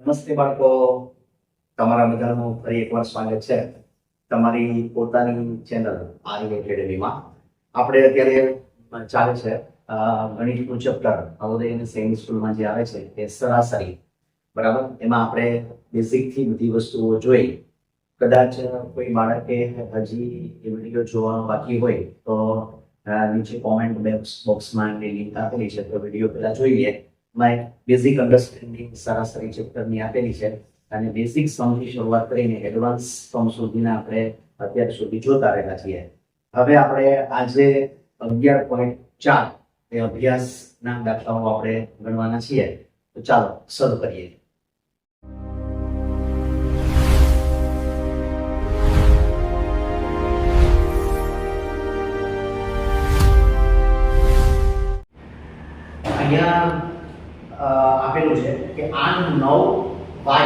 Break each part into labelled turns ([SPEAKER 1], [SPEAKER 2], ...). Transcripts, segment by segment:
[SPEAKER 1] નમસ્તે બાળકો, તમારા બધાનું ફરી એકવાર સ્વાગત છે તમારી પોતાની ચેનલ આર્ય એકેડેમીમાં. આપણે અત્યારે ચાલે છે ગણિતનું ચેપ્ટર નવોદય સેમી સ્કૂલમાં જે આવે છે એ સરાસરી, બરાબર. એમાં આપણે બેઝિકથી બધી વસ્તુઓ જોઈ. કદાચ કોઈ બાળકે હજી એ વિડીયો જોવાનો બાકી હોય તો નીચે કોમેન્ટ બોક્સમાં લિંક આપેલી છે, તો વિડીયો પહેલા જોઈ લે. બેઝિક અન્ડરસ્ટેન્ડિંગ સરાસરી ચેપ્ટરની આપેલી છે અને બેઝિક સમથી શરૂઆત કરીને એડવાન્સ સમ સુધીના આપણે અત્યાર સુધી જોતા રહ્યા છીએ. હવે આપણે આજે 11.4 એ અભ્યાસના દાખલાઓ આપણે ગણવાના છીએ. તો ચાલો શરૂ કરીએ. અહીંયા આપેલું છે કે 8, 9, y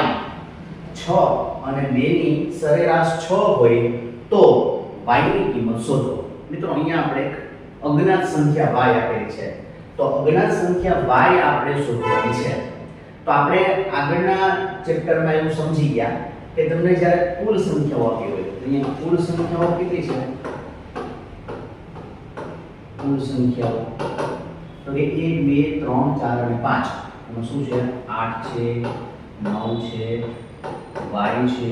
[SPEAKER 1] 6 અને 2 ની સરેરાશ 6 હોય તો y ની કિંમત શોધો. મિત્રો અહીંયા આપણે એક અજ્ઞાત સંખ્યા y આપેલી છે, તો અજ્ઞાત સંખ્યા y આપણે શોધવાની છે. તો આપણે આગળના ચેપ્ટરમાં એવું સમજી ગયા કે તમને જ્યારે કુલ સંખ્યાઓ આપી હોય, અહીંયા કુલ સંખ્યાઓ કેટલી છે? કુલ સંખ્યાઓ તો કે 1, 2, 3, 4 અને 5. એમાં શું છે? 8 છે, 9 છે, y છે,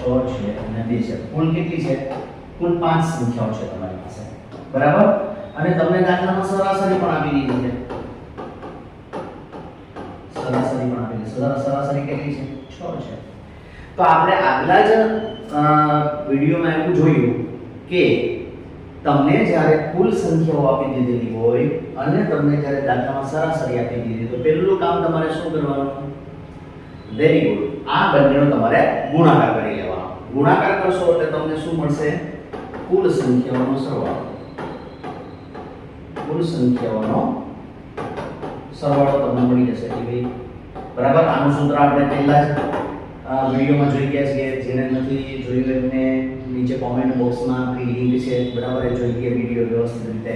[SPEAKER 1] 6 છે અને 2 છે. કુલ કેટલી છે? કુલ 5 સંખ્યાઓ છે તમારી પાસે, બરાબર. અને તમને દાખલામાં સરાસરી પણ આપી દીધી છે. સરાસરી પણ આપી દીધી. સરાસરી કેટલી છે? 6 છે. તો આપણે આગલા જ વિડિયોમાં એવું જોયું કે તમને જ્યારે કુલ સંખ્યાઓ આપી દીધેલી હોય અને તમને જ્યારે દાખલામાં સરાસરી આપી દીધી, તો પહેલું કામ તમારે શું કરવાનું? વેરી ગુડ, આ બંનેનો તમારે ગુણાકાર કરી લેવાનો. ગુણાકાર કરશો એટલે તમને શું મળશે? કુલ સંખ્યાઓનો સરવાળો. કુલ સંખ્યાઓનો સરવાળો તમને મળી જશે કે ભાઈ, બરાબર. આનું સૂત્ર આપણે પહેલા જ વિડીયોમાં જોઈ ગયા છીએ. જેને નથી જોયું એમને નીચે કોમેન્ટ બોક્સમાં આપણી લિંક છે, બરાબર, એ જોઈ ગયા વિડીયો વ્યવસ્થિત રીતે.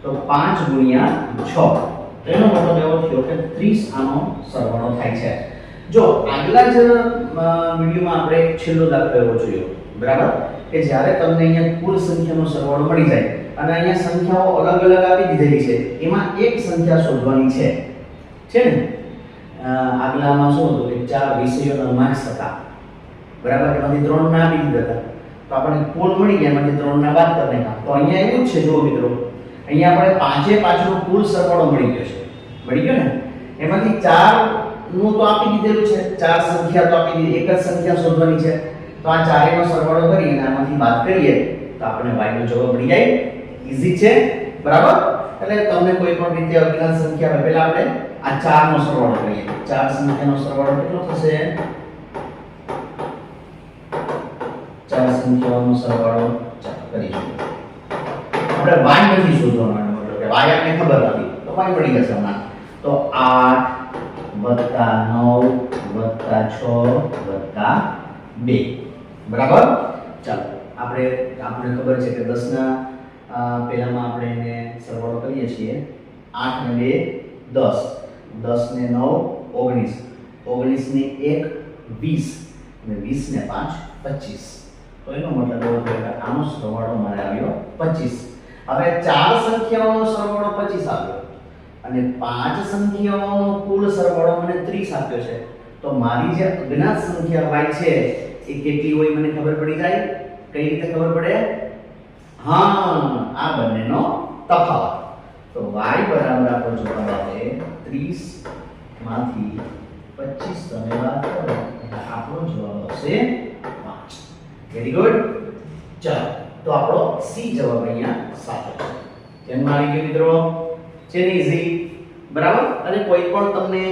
[SPEAKER 1] તો 5 ગુણ્યા 6, એનો મતલબ એવો થયો કે 30 આનો સરવાળો થાય છે. જો આગલા જ વિડીયોમાં આપણે છેલ્લો દાખલો એવો જોયો, બરાબર, કે જ્યારે તમને અહીંયા કુલ સંખ્યાનો સરવાળો મળી જાય અને અહીંયા સંખ્યાઓ અલગ અલગ આપી દીધેલી છે, એમાં એક સંખ્યા શોધવાની છે ને. આગલામાં શું હતું કે 4 વિષયોના માર્ક્સ હતા, બરાબર. એમાંથી 3 ના આપી દીધા હતા, તો આપણે કુલ મળી ગયા, એમાંથી 3 ના બાદ કરી નાખ્યા. તો અહીંયા એવું જ છે, જુઓ મિત્રો, અહીંયા આપણે પાંચે પાંચનો કુલ સરવાળો મળી ગયો છે. મળી ગયો ને. એમાંથી 4 નું તો આપી દીધેલું છે, 4 સંખ્યા તો આપી દીધી, એક જ સંખ્યા શોધવાની છે. તો આ ચારેયનો સરવાળો કરી અને આમાંથી બાદ કરીએ તો આપણે y નો જવાબ મળી જાય. ઈઝી છે, બરાબર. એટલે તમને કોઈ પણ રીતે અજ્ઞાત સંખ્યા પહેલા આપણે આ 4 નો સરવાળો કરીએ. 4 સંખ્યાનો સરવાળો કેટલો થશે? 4 સંખ્યાઓનો સરવાળો કરીશું. આપણે y નથી શોધવાનો, મતલબ કે y આપણને ખબર નથી, તો y મળી જશે હમણાં. તો 8 + 9 + 6 + 2, બરાબર. ચાલો આપણે ખબર છે કે 10 ના પહેલામાં આપણે એને સરવાળો કરીએ છીએ. 8 ને 2 10, 10 ને 9 19, 19 ને 1 20 અને 20 ને 5 25. તો એનો મતલબ એવો થયો કે આનો સરવાળો મને આવ્યો 25. હવે 4 સંખ્યાઓનો સરવાળો 25 આવ્યો અને 5 સંખ્યાઓનો કુલ સરવાળો મને 30 આપ્યો છે. તો મારી જે અજ્ઞાત સંખ્યા y છે એ કેટલી હોય મને ખબર પડી જાય. કઈ રીતે ખબર પડે? હા, આ બંનેનો તફાવત. તો y બરાબર આપણો જવાબ આવે 30 માંથી 25 તમે બાદ કરો એટલે આપણો જવાબ આવશે 5. Very good. ચાલો, તો આપણો સી જવાબ અહીંયા સાચો છે. ધ્યાનમાં આવી ગયું મિત્રો? છે ને ઈઝી, બરાબર. અને કોઈ પણ તમને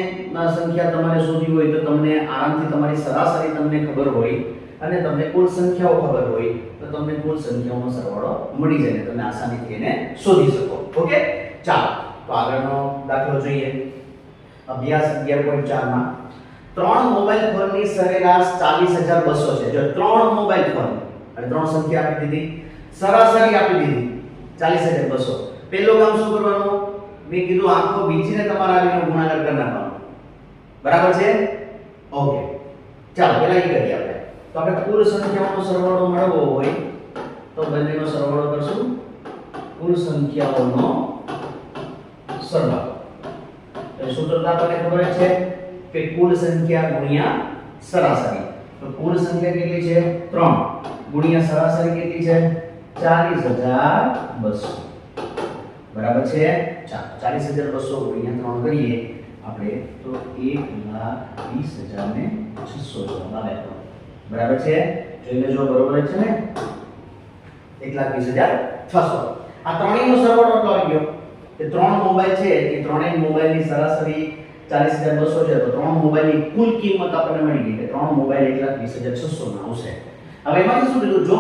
[SPEAKER 1] સંખ્યા તમારે શોધવી હોય તો તમને આરામથી તમારી સરાસરી તમને ખબર હોય અને તમને કુલ સંખ્યાઓ ખબર હોય તો તમને કુલ સંખ્યાઓનો સરવાળો મળી જાય ને તમે આસાનીથી એને શોધી શકો. ઓકે, ચાલો તો આગળનો દાખલો જોઈએ. અભ્યાસ 11.4 માં 3 મોબાઈલ ફોનની સરેરાશ 40,200 છે. જો 3 મોબાઈલ ફોન અને 3 સંખ્યા આપી દીધી, સરાસરી આપી દીધી 40,200. પહેલું કામ શું કરવાનું? મેં કીધું આંખો બીજીને તમારા આવીને ગુણાકાર કરી નાખવાનો, બરાબર છે. ઓકે, ચાલો પહેલા એ કરીએ આપણે. તો આપણે કુલ સંખ્યાઓનો સરવાળો મેળવવો હોય તો બંનેનો સરવાળો કરશું. કુલ સંખ્યાઓનો સરવાળો. તો સૂત્ર આપણને ખબર જ છે કે કુલ સંખ્યા ગુણ્યા સરાસરી. તો કુલ સંખ્યા કેટલી છે? 3 ગુણ્યા સરાસરી કેટલી છે? 40200. બરાબર છે? ચાલો 40200 ગુણ્યા 3 કરીએ આપણે તો 1,20,600 જવાબ આવે. બરાબર છે? જોઈ લેજો, બરોબર જ છે ને? 1,20,600. આ ત્રણેયનો સરવાળો કેટલો આવી ગયો? કે ત્રણ મોબાઈલ છે એ ત્રણેય મોબાઈલની સરાસરી 40,200 છે. તો ત્રણ મોબાઈલની કુલ કિંમત આપણને મળી ગઈ કે ત્રણ મોબાઈલ 1,20,600 ના આવશે. હવે એમાંથી શું કીધું? જો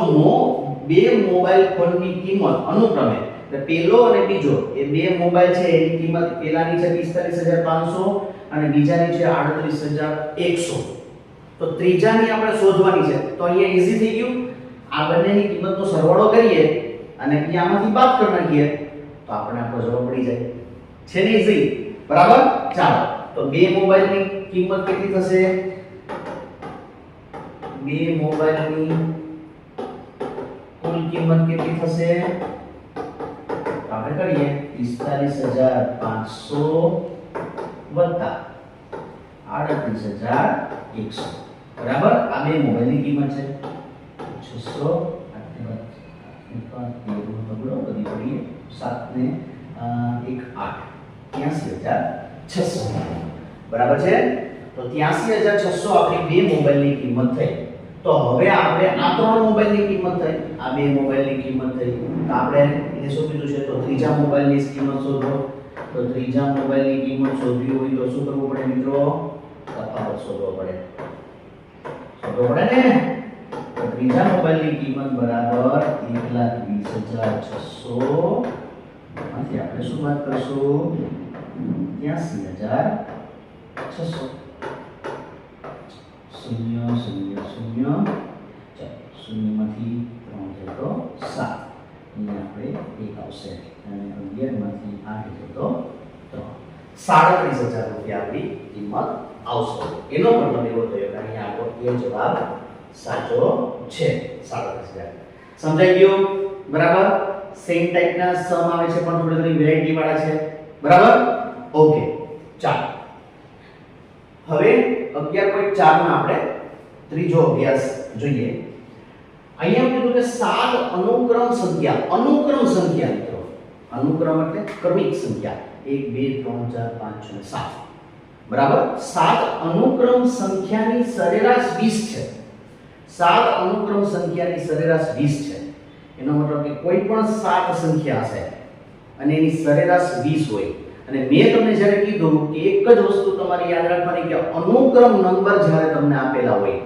[SPEAKER 1] બે મોબાઈલ ફોનની કિંમત અનુક્રમે એટલે પહેલો અને બીજો એ બે મોબાઈલ છે એની કિંમત પહેલાની છે 45,500 અને બીજાની છે 38,100. તો ત્રીજાની આપણે શોધવાની છે. તો અહીંયા ઈઝી થઈ ગયું. આ બંનેની કિંમતનો સરવાળો કરીએ અને આમાંથી બાદ કરી નાખીએ તો આપણે આપણો જવાબ મળી જાય. છે ને ઈઝી? બરાબર? ચાલો તો બે મોબાઈલની કિંમત કેટલી થશે? બે મોબાઈલની કુલ કિંમત કેટલી થશે? આપણે કરીએ 45,500 વત્તા 38,100. બરાબર? આ બે મોબાઈલની કિંમત છે 600 બધી પડીએ 7 ને 1 8 83,600. બરાબર છે? તો 83,600 આપણી બે મોબાઈલની કિંમત થઈ. તો હવે આપણે આ ત્રણ મોબાઈલની કિંમત થઈ, આ બે મોબાઈલની કિંમત થઈ. તો આપણે એને શું કીધું છે? તો ત્રીજા મોબાઈલની કિંમત શોધો. તો ત્રીજા મોબાઈલની કિંમત શોધવી હોય તો શું કરવું પડે મિત્રો? તફાવત શોધવો પડે. શોધવો પડે ને? તો ત્રીજા મોબાઈલની કિંમત બરાબર 1,20,600 માંથી આપણે શું વાત કરશું? 83,600. 0 0 0 0 માંથી 3 જાય તો 7. અહીંયા આપણે 1 આવશે અને 11 માંથી 8 જાય તો 3. 37,000 રૂપિયા આપણી કિંમત આવશે. એનો મતલબ એવો થયો કે અહીંયા આપણો એ જવાબ સાચો છે. 37,000. સમજાઈ ગયું? બરાબર? સેમ ટાઈપના સમ આવે છે પણ થોડી ઘણી વેરાયટી વાળા છે. બરાબર? ઓકે, ચાલો હવે 11.4 માં આપણે ત્રીજો અભ્યાસ જોઈએ. અહીંયા કીધું કે 7 અનુક્રમ સંખ્યા. અનુક્રમ સંખ્યા મિત્રો, અનુક્રમ એટલે ક્રમિક સંખ્યા 1 2 3 4 5 6 7. બરાબર? 7 અનુક્રમ સંખ્યાની સરેરાશ 20 છે. 7 અનુક્રમ સંખ્યાની સરેરાશ 20 છે. એનો મતલબ કે કોઈ પણ 7 સંખ્યા હશે અને એની સરેરાશ 20 હોય. અને મેં તમને જ્યારે કીધું કે એક જ વસ્તુ તમારે યાદ રાખવાની કે અનુક્રમ નંબર જ્યારે તમને આપેલા હોય,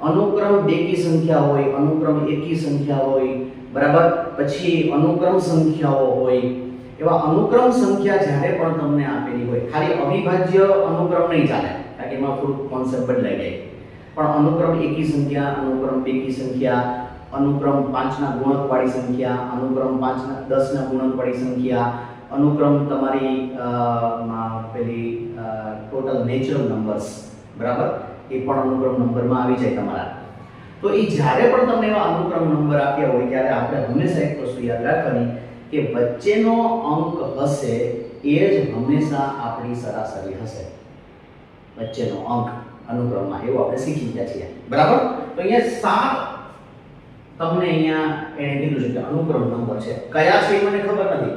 [SPEAKER 1] અનુક્રમ બેકી સંખ્યા હોય, અનુક્રમ એકી સંખ્યા હોય, બરાબર, પછી અનુક્રમ સંખ્યાઓ હોય, એવા અનુક્રમ સંખ્યા જ્યારે પણ તમને આપેલી હોય, ખાલી અવિભાજ્ય અનુક્રમ નહીં ચાલે કારણ કે એમાં થોડું કોન્સેપ્ટ બદલાઈ જાય. પણ અનુક્રમ એકી સંખ્યા, અનુક્રમ બેકી સંખ્યા, અનુક્રમ 5 ના ગુણકવાળી સંખ્યા, અનુક્રમ 5 ના 10 ના ગુણકવાળી સંખ્યા, અનુક્રમ તમારી પેલી ટોટલ નેચરલ નંબર્સ, બરાબર, એ પણ અનુક્રમ નંબરમાં આવી જાય તમારા. તો એ જ્યારે પણ તમને એવા અનુક્રમ નંબર આપ્યા હોય ત્યારે આપણે હંમેશા એક વસ્તુ યાદ રાખવાની કે વચ્ચેનો અંક હશે એ જ હંમેશા આપણી સરાસરી હશે. વચ્ચેનો અંક અનુક્રમમાં એવું આપણે શીખી ગયા છીએ. બરાબર? તો અહીંયા 7 તમને અહીંયા એને કીધું છે કે અનુક્રમ નંબર છે. કયા છે એ મને ખબર નથી.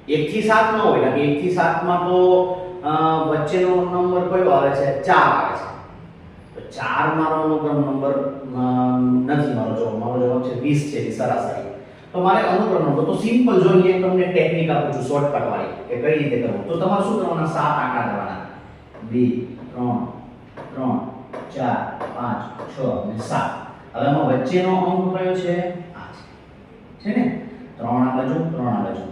[SPEAKER 1] 1 થી 7 ન હોય કારણ કે 1 થી 7 માં તો વચ્ચેનો નંબર કયો આવે છે? 4 આવે છે. તો 4 મારો અનુક્રમ નંબર નથી. મારો જવાબ છે 20 છે એ સરાસરી. તો મારે અનુક્રમ નંબર તો સિમ્પલ જોઈએ તમને ટેકનિક આપું છું શોર્ટકટ વાળી કે કઈ રીતે કરવું. તો તમારે શું કરવાના? 7 આંકડા કરવાના. 2 3 4 5 6 અને 7. હવે આમાં વચ્ચેનો અંક કયો છે? આ છે ને? 3 આ બાજુ 3 આ બાજુ.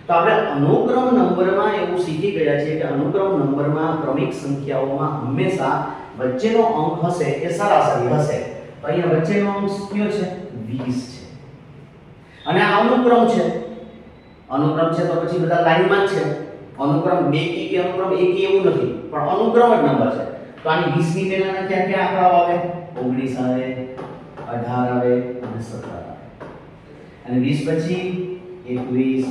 [SPEAKER 1] તો આપણે અનુક્રમ નંબરમાં એવું શીખી ગયા છીએ કે અનુક્રમ નંબરમાં ક્રમિક સંખ્યાઓમાં હંમેશા વચ્ચેનો અંક હશે એ સરાસરી હશે. તો અહીંયા વચ્ચેનો અંક કયો છે? 20 છે. અને આ અનુક્રમ છે. અનુક્રમ છે તો પછી બધા લાઈનમાં જ છે. અનુક્રમ બેકી કે અનુક્રમ એકી એવું નથી પણ અનુક્રમ જ નંબર છે. તો આની 20 ની પહેલાના ક્યાં ક્યાં આંકડાઓ આવે? 19 આવે, 18 આવે અને 17 આવે. અને 20 પછી 21,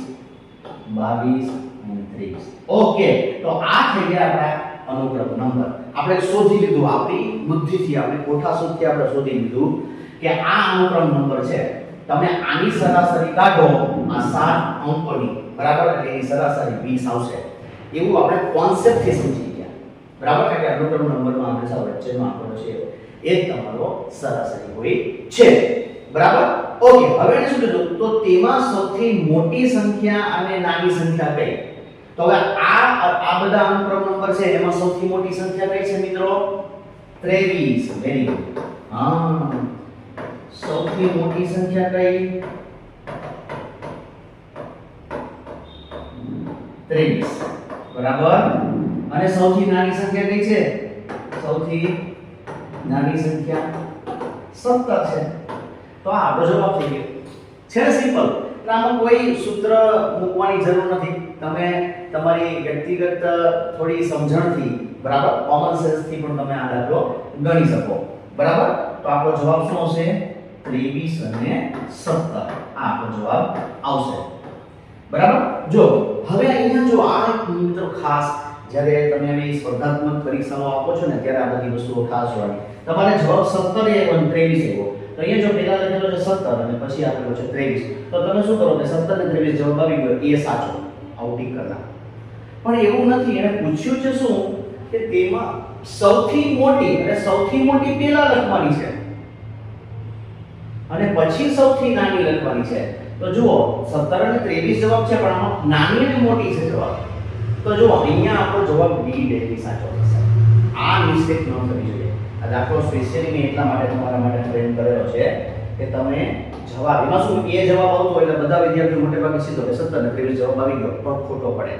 [SPEAKER 1] 22 અને 23. ઓકે, તો આ થઈ ગયા આપણા અનુક્રમ નંબર. આપણે શોધી લીધું, આપણી બુદ્ધિથી, આપણી કોઠાસૂઝથી આપણે શોધી લીધું કે આ અનુક્રમ નંબર છે. તમે આની સરાસરી કાઢો આ 7 અંકોની, બરાબર, એટલે એની સરાસરી 20 આવશે. એવું આપણે કોન્સેપ્ટથી સમજી ગયા, બરાબર, કે અનુક્રમ નંબરમાં આપણે સાવ વચ્ચેનો આંકડો છે એ જ તમારો સરાસરી હોય છે, બરાબર. ઓકે, હવે એને શું કીધું? તો તેમાં સૌથી મોટી સંખ્યા અને નાની સંખ્યા કઈ? તો હવે આ બધા અનુક્રમ નંબર છે એમાં સૌથી મોટી સંખ્યા કઈ છે મિત્રો? 23. Very good. હા, સૌથી મોટી સંખ્યા કઈ? 23, બરાબર. અને સૌથી નાની સંખ્યા કઈ છે? સૌથી નાની સંખ્યા 17 છે. તો આ આપણો જવાબ થઈ ગયો છે ને, સિમ્પલ. એટલે આમાં કોઈ સૂત્ર મૂકવાની જરૂર નથી. તમે તમારી વ્યક્તિગત થોડી સમજણથી, બરાબર, કોમન સેન્સથી પણ તમે આ દાખલો ગણી શકો, બરાબર. તો આપણો જવાબ શું આવશે? 23 અને 17 આ આપણો જવાબ આવશે, બરાબર. જો હવે અહીંયા જો આ મિત્રો ખાસ જ્યારે તમે આવી સ્પર્ધાત્મક પરીક્ષાઓ આપો છો ને ત્યારે આ બધી વસ્તુઓ ખાસ જોવાની. તમારે જવાબ 17 એ 23 આવ્યો તો અહીંયા જો પહેલા લખેલો છે 17 અને પછી આપેલો છે 23, તો તમે શું કરો કે 17 અને 23 જવાબ આવી ગયો એ સાચો, આવું ટીક કરતા. પણ એવું નથી, એને પૂછ્યું છે શું કે તેમાં સૌથી મોટી, અને સૌથી મોટી પહેલા લખવાની છે અને પછી સૌથી નાની લખવાની છે. તો જુઓ 17 અને 23 જવાબ છે, પણ આમાં નાની અને મોટી છે જવાબ. તો જુઓ અહીંયા આપણો જવાબ બી ડાયરેક્ટલી સાચો થશે. આ મિસ્ટેક ન થવી જોઈએ. આ દાખલો સ્પેશિયલી મેં એટલા માટે તમારા માટે ફ્રેમ કરેલો છે કે તમે જવાબ, એમાં શું એ જવાબ આવતો એટલે બધા વિદ્યાર્થીઓ મોટે ભાગે સીધો કે 17 અને 23 જવાબ આવી ગયો, પણ ખોટો પડે.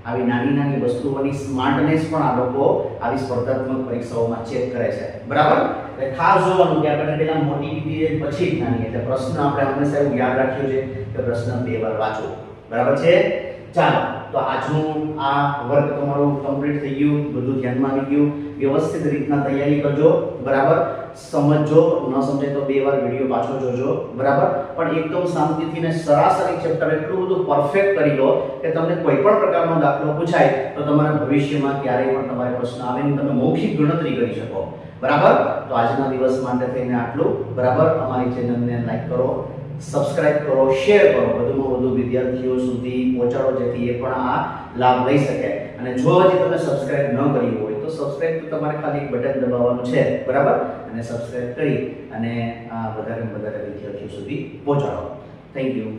[SPEAKER 1] આવી નાની નાની વસ્તુઓની સ્માર્ટનેસ પણ આ લોકો આવી સ્પર્ધાત્મક પરીક્ષાઓમાં ચેક કરે છે, બરાબર. એટલે ખાસ જોવાનું કે આપણે પહેલા મોટી કીધી પછી જ નાની. એટલે પ્રશ્ન આપણે હંમેશા એવું યાદ રાખ્યું છે કે પ્રશ્ન 2 વાર વાંચો, બરાબર છે. ચાલો, તો આજનું આ વર્ક તમારું કમ્પ્લીટ થઈ ગયું, બધું ધ્યાનમાં આવી ગયું. વ્યવસ્થિત રીતના તૈયારી કરજો, બરાબર. સમજજો, ન સમજાય તો 2 વાર વિડિયો પાછો જોજો, બરાબર. પણ એકદમ શાંતિથી ને સરાસરી ચેપ્ટર એટલું બધું પરફેક્ટ કરી લો કે તમને કોઈ પણ પ્રકારનો દાખલો પૂછાય તો તમારા ભવિષ્યમાં ક્યારેય પણ તમારે પ્રશ્ન આવે ને તમે મૌખિક ગણતરી કરી શકો, બરાબર. તો આજના દિવસ માટે થઈને આટલું, બરાબર. અમારી ચેનલને લાઈક કરો, સબસ્ક્રાઇબ કરો, શેર કરો, વધુમાં વધુ વિદ્યાર્થીઓ સુધી પહોંચાડો જેથી એ પણ આ લાભ લઈ શકે. અને જો હજી તમે સબસ્ક્રાઇબ ન કર્યું હોય તો સબસ્ક્રાઇબ તો તમારે ખાલી એક બટન દબાવવાનું છે, બરાબર. અને સબસ્ક્રાઇબ કરી અને આ વધારે વિદ્યાર્થીઓ સુધી પહોંચાડો. Thank you.